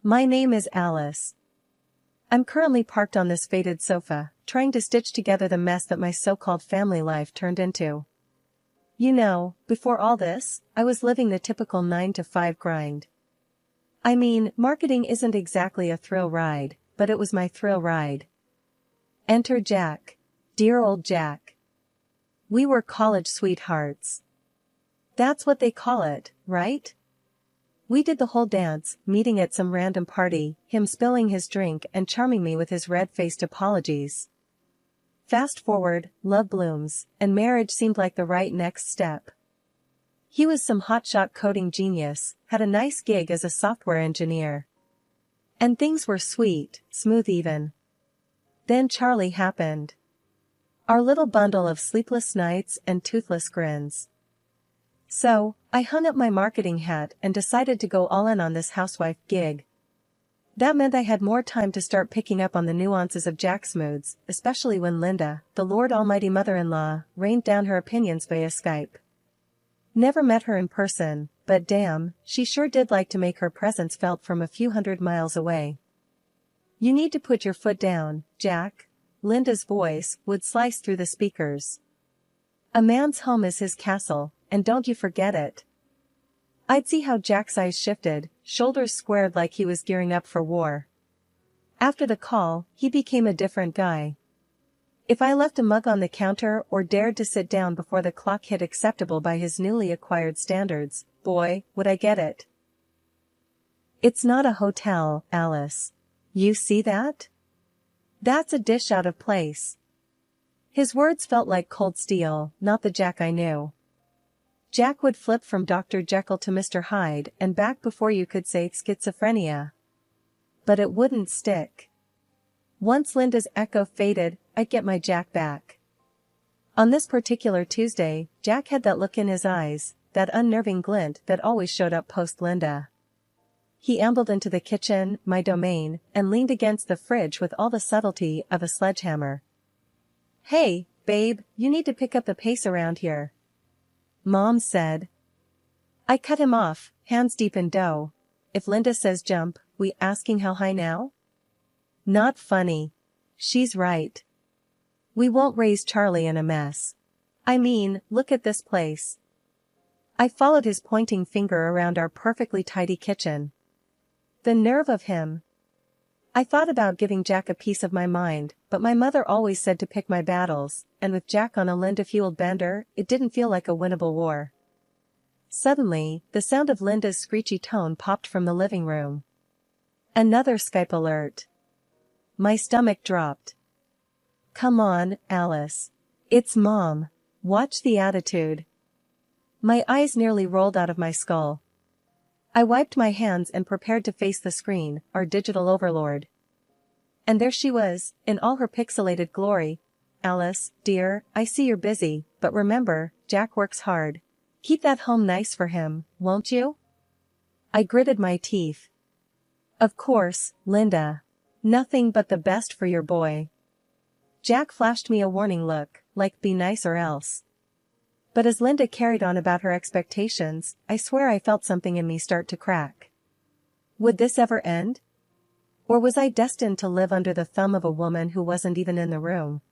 My name is Alice. I'm currently parked on this faded sofa, trying to stitch together the mess that my so-called family life turned into. You know, before all this, I was living the typical 9-to-5 grind. I mean, marketing isn't exactly a thrill ride, but it was my thrill ride. Enter Jack. Dear old Jack. We were college sweethearts. That's what they call it, right? We did the whole dance, meeting at some random party, him spilling his drink and charming me with his red-faced apologies. Fast forward, love blooms, and marriage seemed like the right next step. He was some hotshot coding genius, had a nice gig as a software engineer. And things were sweet, smooth even. Then Charlie happened. Our little bundle of sleepless nights and toothless grins. So, I hung up my marketing hat and decided to go all in on this housewife gig. That meant I had more time to start picking up on the nuances of Jack's moods, especially when Linda, the Lord Almighty mother-in-law, rained down her opinions via Skype. Never met her in person, but damn, she sure did like to make her presence felt from a few hundred miles away. You need to put your foot down, Jack. Linda's voice would slice through the speakers. A man's home is his castle, and don't you forget it. I'd see how Jack's eyes shifted, shoulders squared like he was gearing up for war. After the call, he became a different guy. If I left a mug on the counter or dared to sit down before the clock hit acceptable by his newly acquired standards, boy, would I get it. It's not a hotel, Alice. You see that? That's a dish out of place. His words felt like cold steel, not the Jack I knew. Jack would flip from Dr. Jekyll to Mr. Hyde and back before you could say schizophrenia. But it wouldn't stick. Once Linda's echo faded, I'd get my Jack back. On this particular Tuesday, Jack had that look in his eyes, that unnerving glint that always showed up post-Linda. He ambled into the kitchen, my domain, and leaned against the fridge with all the subtlety of a sledgehammer. Hey, babe, you need to pick up the pace around here. Mom said. I cut him off, hands deep in dough. If Linda says jump, we asking how high now? Not funny. She's right. We won't raise Charlie in a mess. I mean, look at this place. I followed his pointing finger around our perfectly tidy kitchen. The nerve of him. I thought about giving Jack a piece of my mind, but my mother always said to pick my battles, and with Jack on a Linda-fueled bender, it didn't feel like a winnable war. Suddenly, the sound of Linda's screechy tone popped from the living room. Another Skype alert. My stomach dropped. Come on, Alice. It's Mom. Watch the attitude. My eyes nearly rolled out of my skull. I wiped my hands and prepared to face the screen, our digital overlord. And there she was, in all her pixelated glory. Alice, dear, I see you're busy, but remember, Jack works hard. Keep that home nice for him, won't you? I gritted my teeth. Of course, Linda. Nothing but the best for your boy. Jack flashed me a warning look, like be nice or else. But as Linda carried on about her expectations, I swear I felt something in me start to crack. Would this ever end? Or was I destined to live under the thumb of a woman who wasn't even in the room?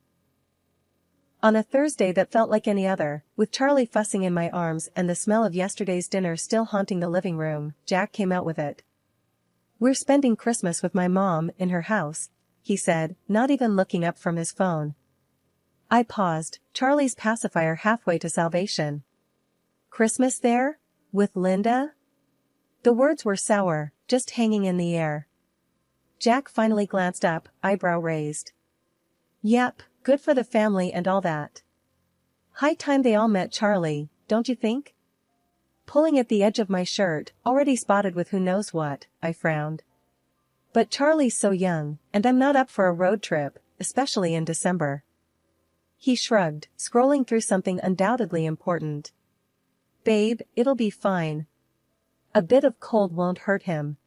On a Thursday that felt like any other, with Charlie fussing in my arms and the smell of yesterday's dinner still haunting the living room, Jack came out with it. We're spending Christmas with my mom in her house, he said, not even looking up from his phone. I paused, Charlie's pacifier halfway to salvation. Christmas there? With Linda? The words were sour, just hanging in the air. Jack finally glanced up, eyebrow raised. Yep, good for the family and all that. High time they all met Charlie, don't you think? Pulling at the edge of my shirt, already spotted with who knows what, I frowned. But Charlie's so young, and I'm not up for a road trip, especially in December. He shrugged, scrolling through something undoubtedly important. Babe, it'll be fine. A bit of cold won't hurt him.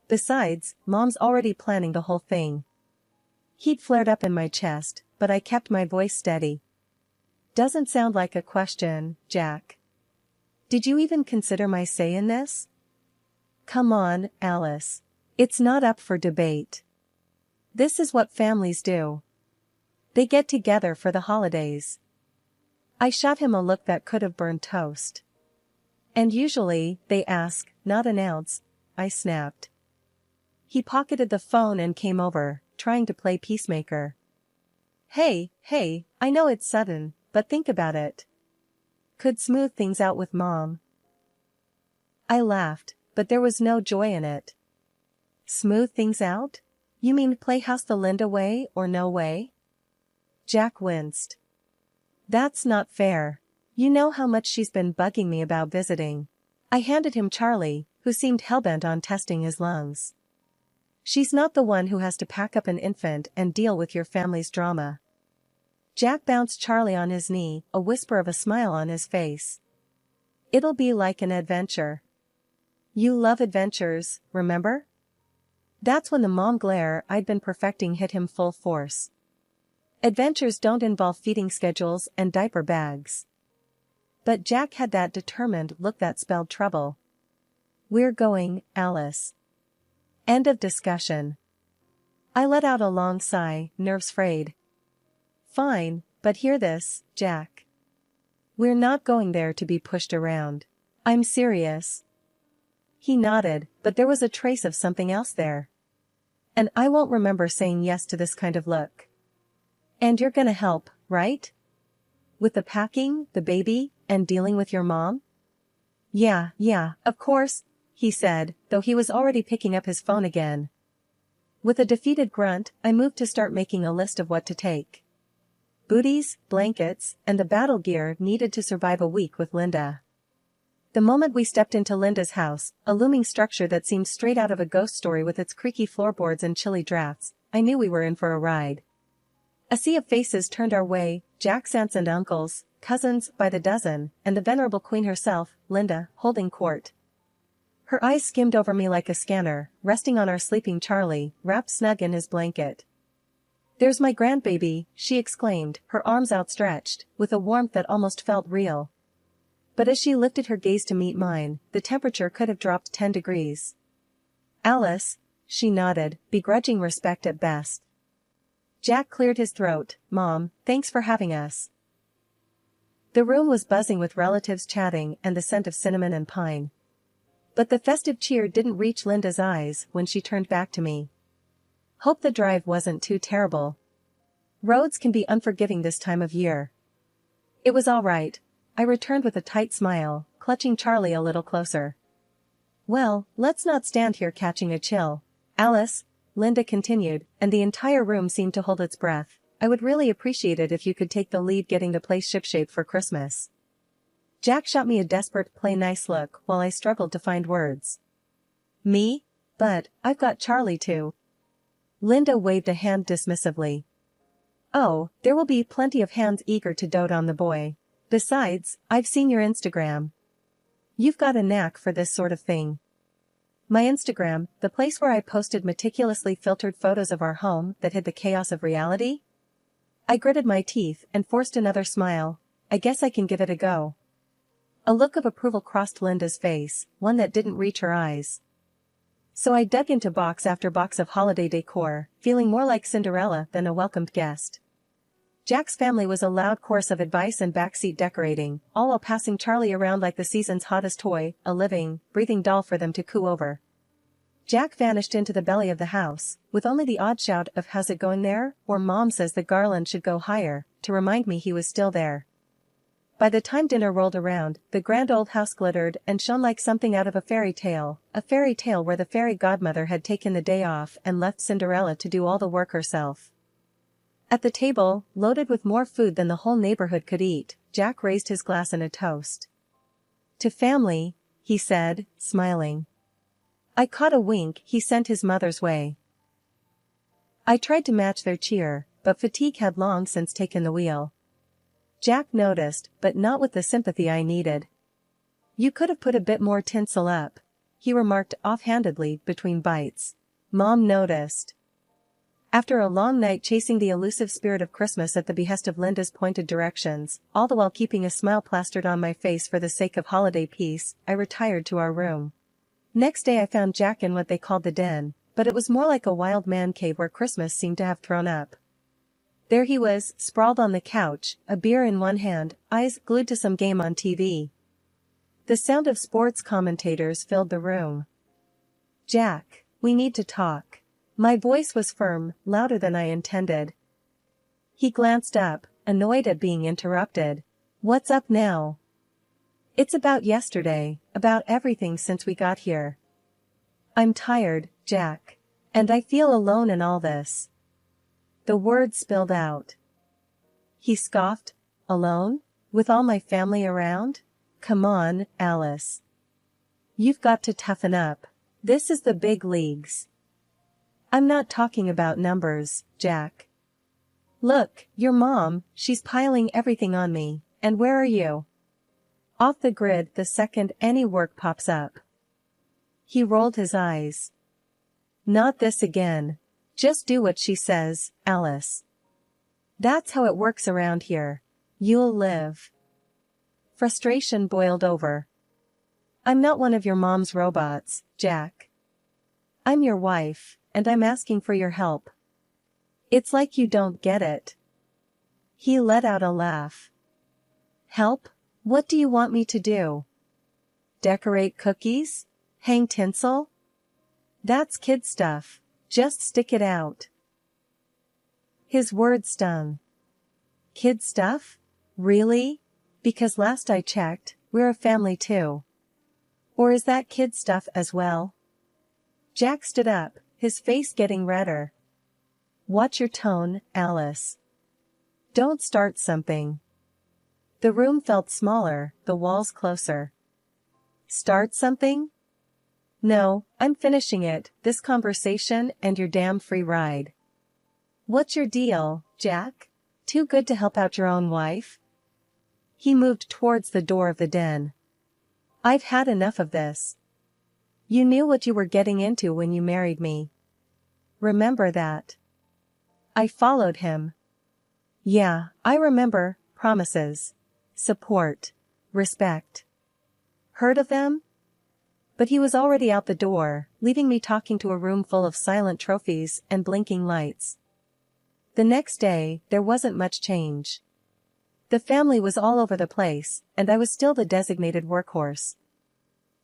Besides, Mom's already planning the whole thing. Heat flared up in my chest, but I kept my voice steady. Doesn't sound like a question, Jack. Did you even consider my say in this? Come on, Alice. It's not up for debate. This is what families do. They get together for the holidays. I shot him a look that could have burned toast. And usually, they ask, not announce, I snapped. He pocketed the phone and came over, trying to play peacemaker. Hey, I know it's sudden, but think about it. Could smooth things out with Mom. I laughed, but there was no joy in it. Smooth things out? You mean playhouse the Linda way or no way? Jack winced. That's not fair. You know how much she's been bugging me about visiting. I handed him Charlie, who seemed hellbent on testing his lungs. She's not the one who has to pack up an infant and deal with your family's drama. Jack bounced Charlie on his knee, a whisper of a smile on his face. It'll be like an adventure. You love adventures, remember? That's when the mom glare I'd been perfecting hit him full force. Adventures don't involve feeding schedules and diaper bags. But Jack had that determined look that spelled trouble. We're going, Alice. End of discussion. I let out a long sigh, nerves frayed. Fine, but hear this, Jack. We're not going there to be pushed around. I'm serious. He nodded, but there was a trace of something else there. And I won't remember saying yes to this kind of look. And you're gonna help, right? With the packing, the baby, and dealing with your mom? Yeah, of course, he said, though he was already picking up his phone again. With a defeated grunt, I moved to start making a list of what to take. Booties, blankets, and the battle gear needed to survive a week with Linda. The moment we stepped into Linda's house, a looming structure that seemed straight out of a ghost story with its creaky floorboards and chilly drafts, I knew we were in for a ride. A sea of faces turned our way, Jack's aunts and uncles, cousins by the dozen, and the venerable queen herself, Linda, holding court. Her eyes skimmed over me like a scanner, resting on our sleeping Charlie, wrapped snug in his blanket. There's my grandbaby, she exclaimed, her arms outstretched, with a warmth that almost felt real. But as she lifted her gaze to meet mine, the temperature could have dropped 10 degrees. Alice, she nodded, begrudging respect at best. Jack cleared his throat. Mom, thanks for having us. The room was buzzing with relatives chatting and the scent of cinnamon and pine. But the festive cheer didn't reach Linda's eyes when she turned back to me. Hope the drive wasn't too terrible. Roads can be unforgiving this time of year. It was all right, I returned with a tight smile, clutching Charlie a little closer. Well, let's not stand here catching a chill, Alice, Linda continued, and the entire room seemed to hold its breath. I would really appreciate it if you could take the lead getting the place shipshape for Christmas. Jack shot me a desperate play nice look while I struggled to find words. Me? But, I've got Charlie too. Linda waved a hand dismissively. Oh, there will be plenty of hands eager to dote on the boy. Besides, I've seen your Instagram. You've got a knack for this sort of thing. My Instagram, the place where I posted meticulously filtered photos of our home that hid the chaos of reality? I gritted my teeth and forced another smile. I guess I can give it a go. A look of approval crossed Linda's face, one that didn't reach her eyes. So I dug into box after box of holiday decor, feeling more like Cinderella than a welcomed guest. Jack's family was a loud chorus of advice and backseat decorating, all while passing Charlie around like the season's hottest toy, a living, breathing doll for them to coo over. Jack vanished into the belly of the house, with only the odd shout of "How's it going there?" or "Mom says the garland should go higher," to remind me he was still there. By the time dinner rolled around, the grand old house glittered and shone like something out of a fairy tale where the fairy godmother had taken the day off and left Cinderella to do all the work herself. At the table, loaded with more food than the whole neighborhood could eat, Jack raised his glass in a toast. To family, he said, smiling. I caught a wink he sent his mother's way. I tried to match their cheer, but fatigue had long since taken the wheel. Jack noticed, but not with the sympathy I needed. You could have put a bit more tinsel up, he remarked offhandedly between bites. Mom noticed. After a long night chasing the elusive spirit of Christmas at the behest of Linda's pointed directions, all the while keeping a smile plastered on my face for the sake of holiday peace, I retired to our room. Next day I found Jack in what they called the den, but it was more like a wild man cave where Christmas seemed to have thrown up. There he was, sprawled on the couch, a beer in one hand, eyes glued to some game on TV. The sound of sports commentators filled the room. "Jack, we need to talk." My voice was firm, louder than I intended. He glanced up, annoyed at being interrupted. "What's up now?" "It's about yesterday, about everything since we got here." "I'm tired, Jack. And I feel alone in all this." The words spilled out. He scoffed. "Alone? With all my family around? Come on, Alice. You've got to toughen up. This is the big leagues." "I'm not talking about numbers, Jack. Look, your mom, she's piling everything on me, and where are you? Off the grid the second any work pops up." He rolled his eyes. "Not this again. Just do what she says, Alice. That's how it works around here. You'll live." Frustration boiled over. "I'm not one of your mom's robots, Jack. I'm your wife, and I'm asking for your help. It's like you don't get it." He let out a laugh. "Help? What do you want me to do? Decorate cookies? Hang tinsel? That's kid stuff. Just stick it out." His words stung. "Kid stuff? Really? Because last I checked, we're a family too. Or is that kid stuff as well?" Jack stood up, his face getting redder. "Watch your tone, Alice. Don't start something." The room felt smaller, the walls closer. "Start something? No, I'm finishing it, this conversation and your damn free ride." "What's your deal, Jack? Too good to help out your own wife?" He moved towards the door of the den. "I've had enough of this. You knew what you were getting into when you married me. Remember that." I followed him. "Yeah, I remember, promises. Support. Respect. Heard of them?" But he was already out the door, leaving me talking to a room full of silent trophies and blinking lights. The next day, there wasn't much change. The family was all over the place, and I was still the designated workhorse.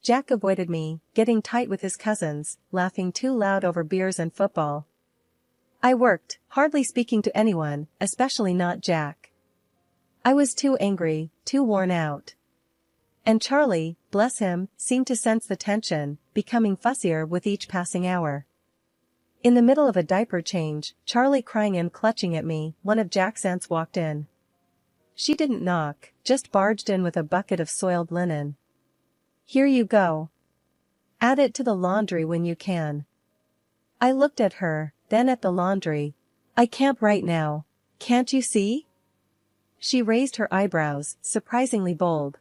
Jack avoided me, getting tight with his cousins, laughing too loud over beers and football. I worked, hardly speaking to anyone, especially not Jack. I was too angry, too worn out. And Charlie, bless him, seemed to sense the tension, becoming fussier with each passing hour. In the middle of a diaper change, Charlie crying and clutching at me, one of Jack's aunts walked in. She didn't knock, just barged in with a bucket of soiled linen. "Here you go. Add it to the laundry when you can." I looked at her, then at the laundry. "I can't right now. Can't you see?" She raised her eyebrows, surprisingly bold.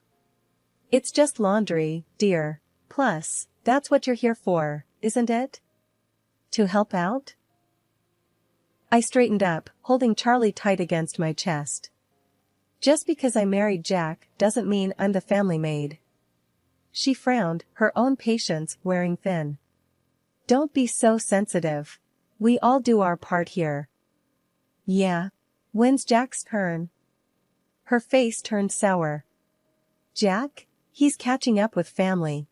"It's just laundry, dear. Plus, that's what you're here for, isn't it? To help out?" I straightened up, holding Charlie tight against my chest. "Just because I married Jack doesn't mean I'm the family maid." She frowned, her own patience wearing thin. "Don't be so sensitive. We all do our part here." "Yeah? When's Jack's turn?" Her face turned sour. "Jack? He's catching up with family."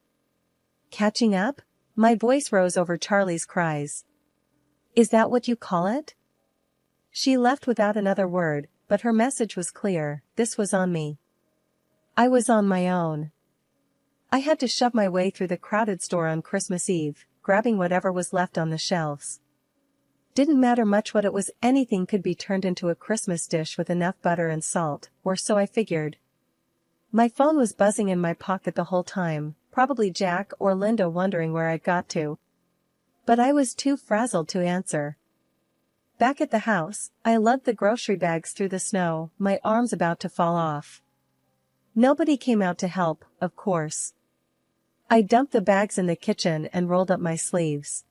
"Catching up?" My voice rose over Charlie's cries. "Is that what you call it?" She left without another word, but her message was clear, this was on me. I was on my own. I had to shove my way through the crowded store on Christmas Eve, grabbing whatever was left on the shelves. Didn't matter much what it was, anything could be turned into a Christmas dish with enough butter and salt, or so I figured. My phone was buzzing in my pocket the whole time, probably Jack or Linda wondering where I'd got to. But I was too frazzled to answer. Back at the house, I lugged the grocery bags through the snow, my arms about to fall off. Nobody came out to help, of course. I dumped the bags in the kitchen and rolled up my sleeves.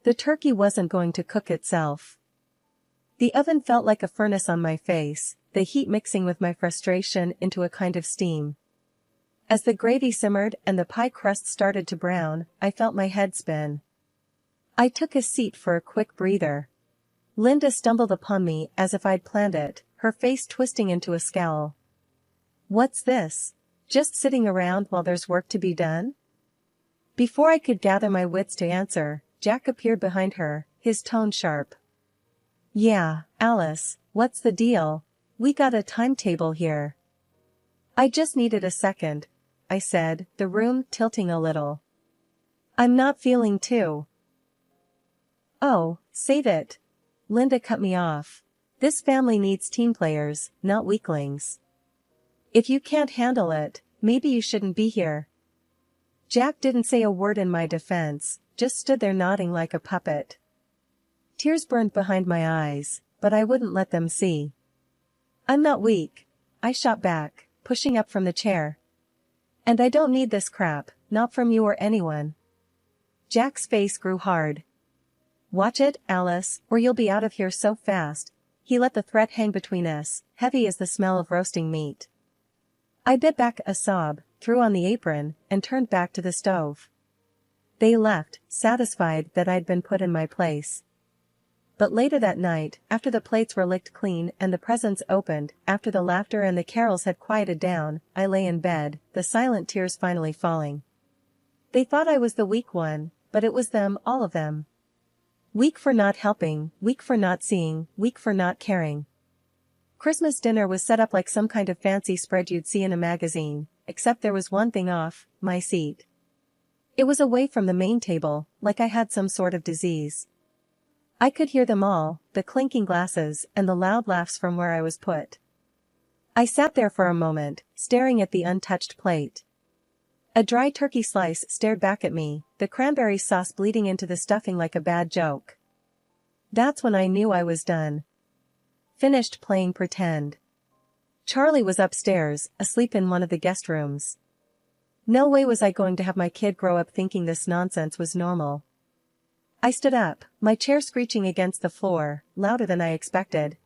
The turkey wasn't going to cook itself. The oven felt like a furnace on my face, the heat mixing with my frustration into a kind of steam. As the gravy simmered and the pie crust started to brown, I felt my head spin. I took a seat for a quick breather. Linda stumbled upon me as if I'd planned it, her face twisting into a scowl. "What's this? Just sitting around while there's work to be done?" Before I could gather my wits to answer, Jack appeared behind her, his tone sharp. "Yeah, Alice, what's the deal? We got a timetable here." "I just needed a second," I said, the room tilting a little. "I'm not feeling too." "Oh, save it." Linda cut me off. "This family needs team players, not weaklings. If you can't handle it, maybe you shouldn't be here." Jack didn't say a word in my defense, just stood there nodding like a puppet. Tears burned behind my eyes, but I wouldn't let them see. "I'm not weak," I shot back, pushing up from the chair. "And I don't need this crap, not from you or anyone." Jack's face grew hard. "Watch it, Alice, or you'll be out of here so fast." He let the threat hang between us, heavy as the smell of roasting meat. I bit back a sob, threw on the apron, and turned back to the stove. They left, satisfied that I'd been put in my place. But later that night, after the plates were licked clean and the presents opened, after the laughter and the carols had quieted down, I lay in bed, the silent tears finally falling. They thought I was the weak one, but it was them, all of them. Weak for not helping, weak for not seeing, weak for not caring. Christmas dinner was set up like some kind of fancy spread you'd see in a magazine, except there was one thing off: my seat. It was away from the main table, like I had some sort of disease. I could hear them all, the clinking glasses and the loud laughs from where I was put. I sat there for a moment, staring at the untouched plate. A dry turkey slice stared back at me, the cranberry sauce bleeding into the stuffing like a bad joke. That's when I knew I was done. Finished playing pretend. Charlie was upstairs, asleep in one of the guest rooms. No way was I going to have my kid grow up thinking this nonsense was normal. I stood up, my chair screeching against the floor, louder than I expected.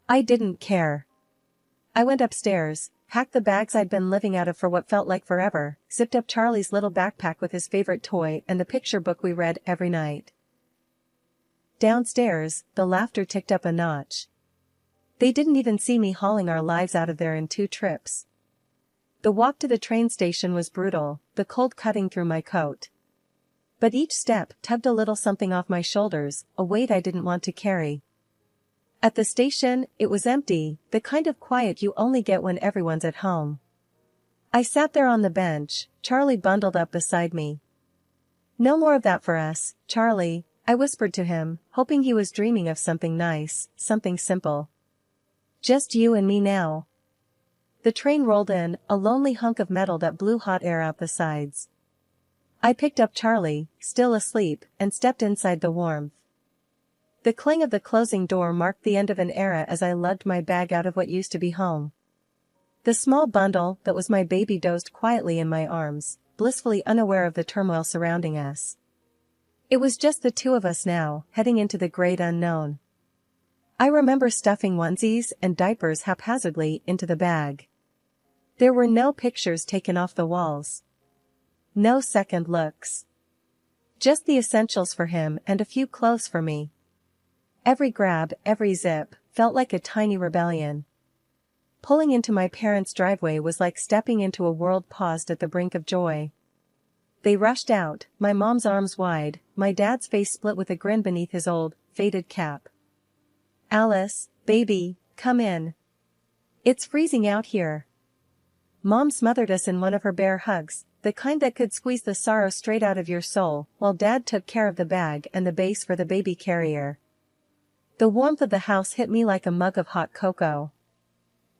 I didn't care. I went upstairs, packed the bags I'd been living out of for what felt like forever, zipped up Charlie's little backpack with his favorite toy and the picture book we read every night. Downstairs, the laughter ticked up a notch. They didn't even see me hauling our lives out of there in 2 trips. The walk to the train station was brutal, the cold cutting through my coat. But each step tugged a little something off my shoulders, a weight I didn't want to carry. At the station, it was empty, the kind of quiet you only get when everyone's at home. I sat there on the bench, Charlie bundled up beside me. "No more of that for us, Charlie," I whispered to him, hoping he was dreaming of something nice, something simple. "Just you and me now." The train rolled in, a lonely hunk of metal that blew hot air out the sides. I picked up Charlie, still asleep, and stepped inside the warmth. The clang of the closing door marked the end of an era as I lugged my bag out of what used to be home. The small bundle that was my baby dozed quietly in my arms, blissfully unaware of the turmoil surrounding us. It was just the 2 of us now, heading into the great unknown. I remember stuffing onesies and diapers haphazardly into the bag. There were no pictures taken off the walls. No second looks. Just the essentials for him and a few clothes for me. Every grab, every zip, felt like a tiny rebellion. Pulling into my parents' driveway was like stepping into a world paused at the brink of joy. They rushed out, my mom's arms wide, my dad's face split with a grin beneath his old, faded cap. "Alice, baby, come in. It's freezing out here." Mom smothered us in one of her bear hugs, the kind that could squeeze the sorrow straight out of your soul, while Dad took care of the bag and the base for the baby carrier. The warmth of the house hit me like a mug of hot cocoa.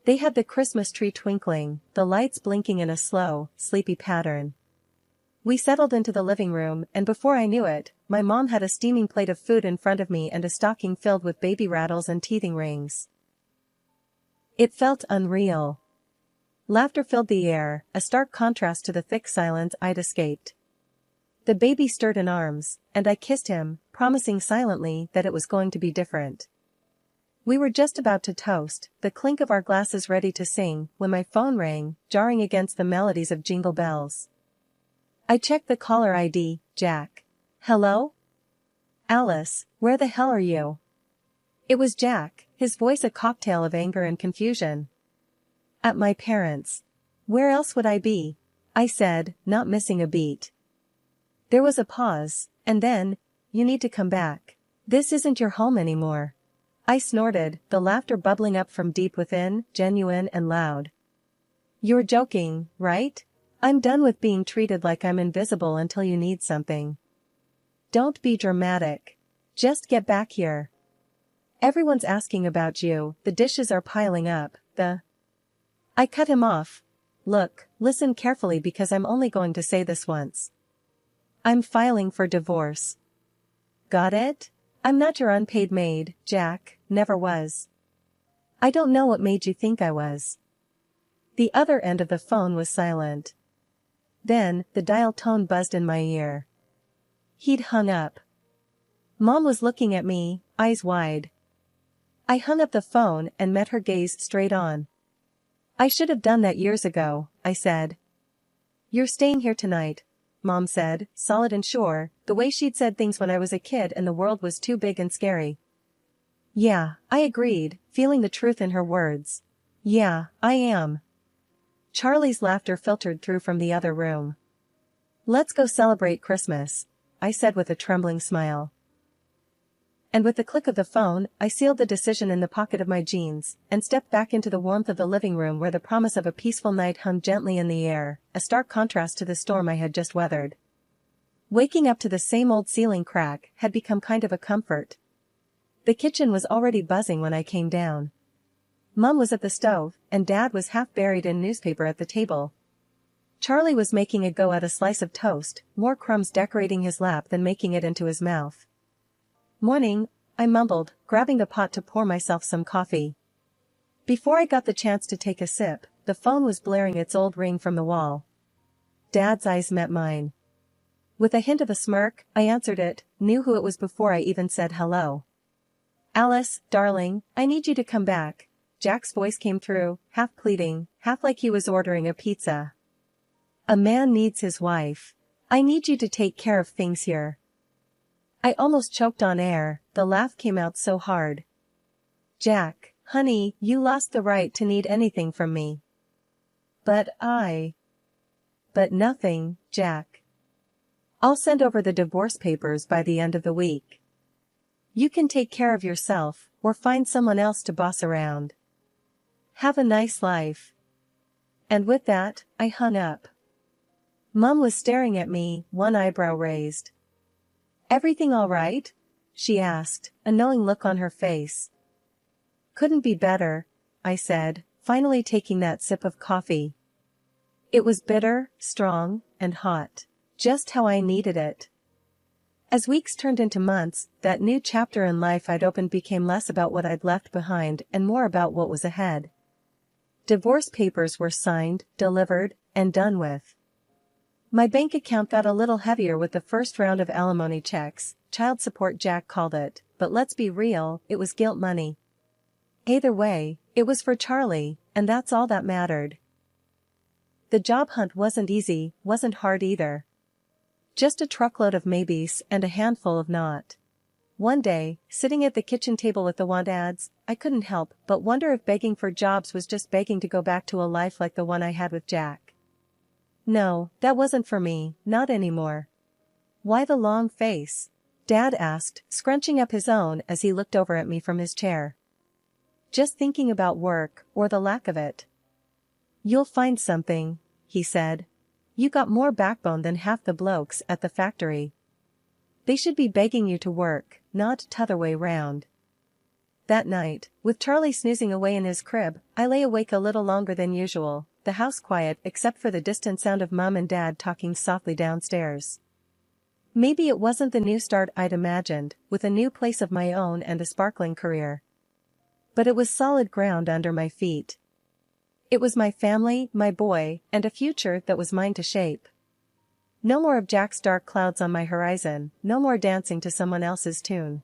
They had the Christmas tree twinkling, the lights blinking in a slow, sleepy pattern. We settled into the living room, and before I knew it, my mom had a steaming plate of food in front of me and a stocking filled with baby rattles and teething rings. It felt unreal. Laughter filled the air, a stark contrast to the thick silence I'd escaped. The baby stirred in arms, and I kissed him, promising silently that it was going to be different. We were just about to toast, the clink of our glasses ready to sing, when my phone rang, jarring against the melodies of Jingle Bells. I checked the caller ID, Jack. "Hello?" Alice, where the hell are you? It was Jack, his voice a cocktail of anger and confusion. At my parents'. Where else would I be? I said, not missing a beat. There was a pause, and then, you need to come back. This isn't your home anymore. I snorted, the laughter bubbling up from deep within, genuine and loud. You're joking, right? I'm done with being treated like I'm invisible until you need something. Don't be dramatic. Just get back here. Everyone's asking about you, the dishes are piling up, I cut him off. Look, listen carefully because I'm only going to say this once. I'm filing for divorce. Got it? I'm not your unpaid maid, Jack, never was. I don't know what made you think I was. The other end of the phone was silent. Then, the dial tone buzzed in my ear. He'd hung up. Mom was looking at me, eyes wide. I hung up the phone and met her gaze straight on. I should have done that years ago, I said. You're staying here tonight, Mom said, solid and sure, the way she'd said things when I was a kid and the world was too big and scary. Yeah, I agreed, feeling the truth in her words. Yeah, I am. Charlie's laughter filtered through from the other room. Let's go celebrate Christmas, I said with a trembling smile. And with the click of the phone, I sealed the decision in the pocket of my jeans, and stepped back into the warmth of the living room where the promise of a peaceful night hung gently in the air, a stark contrast to the storm I had just weathered. Waking up to the same old ceiling crack had become kind of a comfort. The kitchen was already buzzing when I came down. Mom was at the stove, and Dad was half buried in newspaper at the table. Charlie was making a go at a slice of toast, more crumbs decorating his lap than making it into his mouth. Morning, I mumbled, grabbing the pot to pour myself some coffee. Before I got the chance to take a sip, the phone was blaring its old ring from the wall. Dad's eyes met mine. With a hint of a smirk, I answered it, knew who it was before I even said hello. Alice, darling, I need you to come back. Jack's voice came through, half pleading, half like he was ordering a pizza. A man needs his wife. I need you to take care of things here. I almost choked on air, the laugh came out so hard. Jack, honey, you lost the right to need anything from me. But nothing, Jack. I'll send over the divorce papers by the end of the week. You can take care of yourself, or find someone else to boss around. Have a nice life. And with that, I hung up. Mom was staring at me, one eyebrow raised. Everything all right? She asked, a knowing look on her face. Couldn't be better, I said, finally taking that sip of coffee. It was bitter, strong, and hot. Just how I needed it. As weeks turned into months, that new chapter in life I'd opened became less about what I'd left behind and more about what was ahead. Divorce papers were signed, delivered, and done with. My bank account got a little heavier with the first round of alimony checks, child support Jack called it, but let's be real, it was guilt money. Either way, it was for Charlie, and that's all that mattered. The job hunt wasn't easy, wasn't hard either. Just a truckload of maybes and a handful of not. One day, sitting at the kitchen table with the want ads, I couldn't help but wonder if begging for jobs was just begging to go back to a life like the one I had with Jack. No, that wasn't for me, not anymore. Why the long face? Dad asked, scrunching up his own as he looked over at me from his chair. Just thinking about work, or the lack of it. You'll find something, he said. You got more backbone than half the blokes at the factory. They should be begging you to work, not t'other way round. That night, with Charlie snoozing away in his crib, I lay awake a little longer than usual, the house quiet except for the distant sound of Mom and Dad talking softly downstairs. Maybe it wasn't the new start I'd imagined, with a new place of my own and a sparkling career. But it was solid ground under my feet. It was my family, my boy, and a future that was mine to shape. No more of Jack's dark clouds on my horizon, no more dancing to someone else's tune.